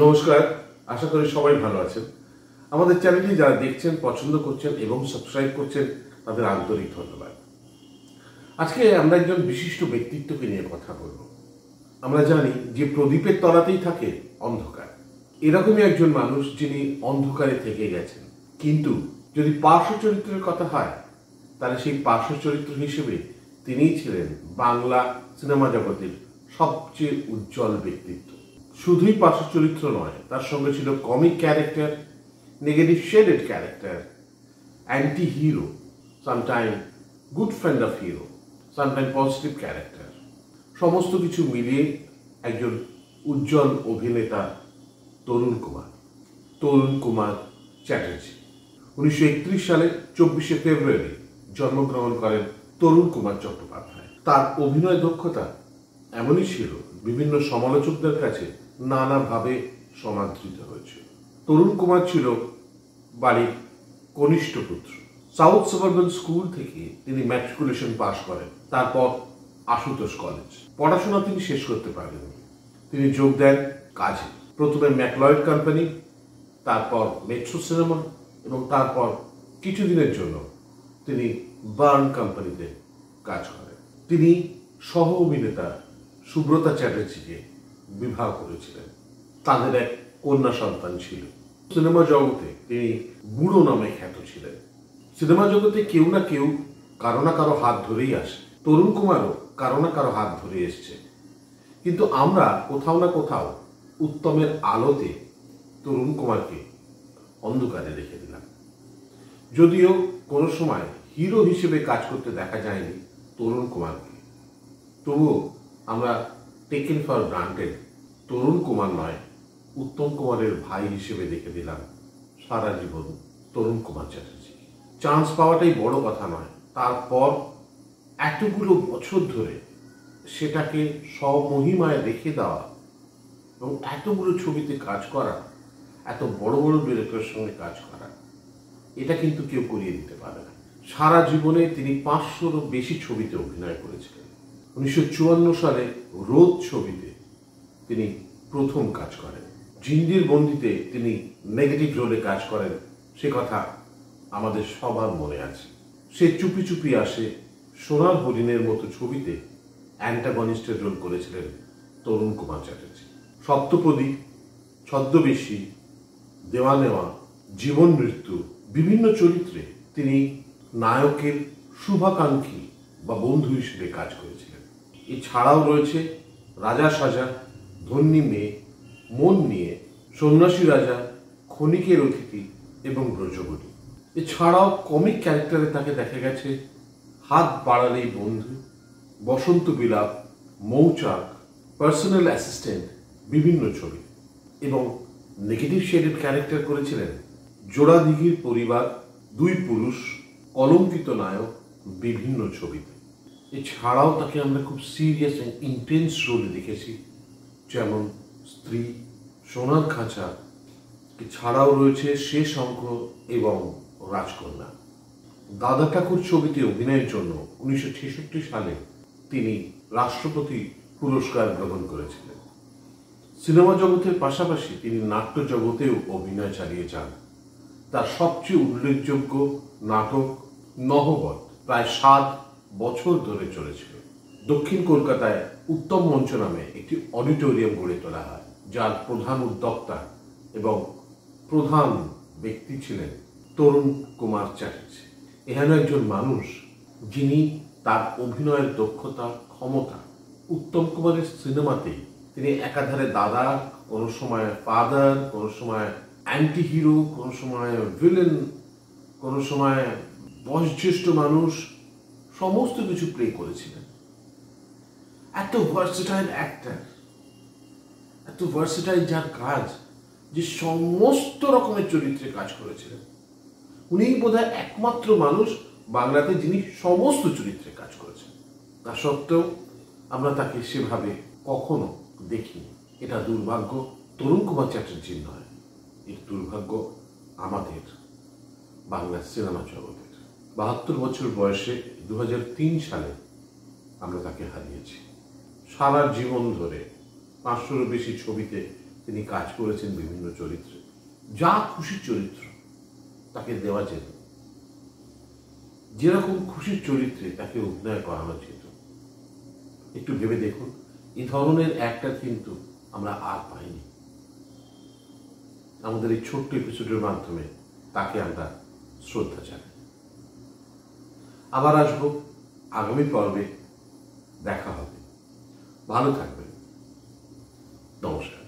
নমস্কার, আশা করি সবাই ভালো আছেন। আমাদের চ্যানেলটি যারা দেখছেন, পছন্দ করছেন এবং সাবস্ক্রাইব করছেন, তাদের আন্তরিক ধন্যবাদ। আজকে আমরা একজন বিশিষ্ট ব্যক্তিত্বকে নিয়ে কথা বলব। আমরা জানি যে প্রদীপের তলাতেই থাকে অন্ধকার। এরকমই একজন মানুষ যিনি অন্ধকারে থেকে গেছেন, কিন্তু যদি পার্শ্ব চরিত্রের কথা হয় তাহলে সেই পার্শ্ব চরিত্র হিসেবে তিনিই ছিলেন বাংলা সিনেমা জগতের সবচেয়ে উজ্জ্বল ব্যক্তিত্ব। শুধুই পার্শ্ব চরিত্র নয়, তার সঙ্গে ছিল comic character, negative shaded character, anti hero, sometime good friend of hero, sometime positive character. সমস্ত কিছু মিলিয়ে একজন উজ্জ্বল অভিনেতা তরুণ কুমার চ্যাটার্জি। 1931 সালে 24শে ফেব্রুয়ারি জন্মগ্রহণ করেন তরুণ কুমার চট্টোপাধ্যায়। তার অভিনয় দক্ষতা এমনই ছিল, বিভিন্ন সমালোচকদের কাছে নানাভাবে সমাদৃত হয়েছিল। তরুণ কুমার ছিল বাড়ির কনিষ্ঠ পুত্র। সাউথ সাবারবান স্কুল থেকে তিনি ম্যাট্রিকুলেশন পাশ করেন, তারপর আশুতোষ কলেজ। পড়াশোনা তিনি শেষ করতে পারেননি। তিনি যোগ দেন কাজে, প্রথমে ম্যাকলয়েড কোম্পানি, তারপর মেট্রো সিনেমা এবং তারপর কিছুদিনের জন্য তিনি বার্ন কোম্পানিতে কাজ করেন। তিনি সহ অভিনেতা সুব্রতা চ্যাটার্জিকে বিবাহ করেছিলেন। তাদের এক কন্যা সন্তান ছিল। সিনেমা জগতে তিনি বুড়ো নামে খ্যাত ছিলেন। সিনেমা জগতে কেউ না কেউ কারো না কারো হাত ধরেই আসে। তরুণ কুমারও কারো না কারো হাত ধরে এসছে, কিন্তু আমরা কোথাও না কোথাও উত্তমের আলোতে তরুণ কুমারকে অন্ধকারে রেখে দিলাম। যদিও কোনো সময় হিরো হিসেবে কাজ করতে দেখা যায়নি তরুণ কুমারকে, তবুও আমরা টেকেন ফর গ্রান্টেড তরুণ কুমার নয়, উত্তম কুমারের ভাই হিসেবে দেখে দিলাম সারা জীবন তরুণ কুমার চ্যাটার্জি। চান্স পাওয়াটাই বড় কথা নয়, তারপর এতগুলো বছর ধরে সেটাকে স্বমহিমায় রেখে দেওয়া এবং এতগুলো ছবিতে কাজ করা, এত বড় বড় ডিরেক্টরের সঙ্গে কাজ করা, এটা কিন্তু কেউ করিয়ে দিতে পারে না। সারা জীবনে তিনি 500-রও বেশি ছবিতে অভিনয় করেছিলেন। 1954 সালে রোদ ছবিতে তিনি প্রথম কাজ করেন। জিন্দির বন্দিতে তিনি নেগেটিভ রোলে কাজ করেন, সে কথা আমাদের সবার মনে আছে। সে চুপি চুপি আসে, সোনার হরিণের মতো ছবিতে অ্যান্টাগনিস্টের রোল করেছিলেন তরুণ কুমার চ্যাটার্জি। সপ্তপদী, ছদ্মবেশী, দেওয়া নেওয়া, জীবন মৃত্যু, বিভিন্ন চরিত্রে তিনি নায়কের শুভাকাঙ্ক্ষী বা বন্ধু হিসেবে কাজ করেছিলেন। এছাড়াও রয়েছে রাজা সাজা, ধন্যী মেয়ে, মন নিয়ে, সন্ন্যাসী রাজা, ক্ষণিকের অতিথি এবং ব্রজবতী। এছাড়াও কমিক ক্যারেক্টারে তাকে দেখা গেছে হাত বাড়ালেই বন্ধু, বসন্ত বিলাপ, মৌচাক, পার্সোনাল অ্যাসিস্ট্যান্ট, বিভিন্ন ছবি। এবং নেগেটিভ শেডেড ক্যারেক্টার করেছিলেন জোড়াদিঘির পরিবার, দুই পুরুষ, কলঙ্কিত নায়ক, বিভিন্ন ছবিতে। এছাড়াও তাকে আমরা খুব সিরিয়াস এবং ইন্টেন্স রোলে দেখেছি, যেমন স্ত্রী, সোনার খাঁচা। এছাড়াও রয়েছে শেষ অঙ্ক এবং রাজকন্যা। দাদা ঠাকুর ছবিতে অভিনয়ের জন্য 1966 সালে তিনি রাষ্ট্রপতি পুরস্কার গ্রহণ করেছিলেন। সিনেমা জগতের পাশাপাশি তিনি নাট্য জগতেও অভিনয় চালিয়ে যান। তার সবচেয়ে উল্লেখযোগ্য নাটক নহবত প্রায় 7 বছর ধরে চলেছিল। দক্ষিণ কলকাতায় উত্তম মঞ্চ নামে একটি অডিটোরিয়াম গড়ে তোলা হয়, যার প্রধান উদ্যোক্তা এবং প্রধান ব্যক্তি ছিলেন তরুণ কুমার চ্যাটার্জি। এখানে একজন মানুষ যিনি তার অভিনয়ের দক্ষতা, ক্ষমতা, উত্তম কুমারের সিনেমাতে তিনি একাধারে দাদা, কোনো সময় ফাদার, কোনো সময় অ্যান্টি হিরো, কোনো সময় ভিলেন, কোনো সময় বয়োজ্যেষ্ঠ মানুষ, সমস্ত কিছু প্লে করেছিলেন। এত ভার্সেটাইল অ্যাক্টর, এত ভার্সেটাইল যার কাজ, যে সমস্ত রকমের চরিত্রে কাজ করেছিলেন। উনিই বোধহয় একমাত্র মানুষ বাংলাতে যিনি সমস্ত চরিত্রে কাজ করেছেন। তা সত্ত্বেও আমরা তাকে সেভাবে কখনো দেখিনি। এটা দুর্ভাগ্য তরুণ কুমার চ্যাটার্জির নয়, এর দুর্ভাগ্য আমাদের বাংলা সিনেমা জগতের। 72 বছর বয়সে 2003 সালে আমরা তাকে হারিয়েছি। সারা জীবন ধরে 500-রও বেশি ছবিতে তিনি কাজ করেছেন বিভিন্ন চরিত্রে। যা খুশির চরিত্র তাকে দেওয়া যেত, যেরকম খুশির চরিত্রে তাকে অভিনয় করানো যেত। একটু ভেবে দেখুন, এই ধরনের একটা কিন্তু আমরা আর পাইনি। আমাদের এই ছোট্ট এপিসোডের মাধ্যমে তাকে আমরা শ্রদ্ধা জানাই। আবার আসবো আগামী পর্বে, দেখা হবে। ভালো থাকবেন। নমস্কার।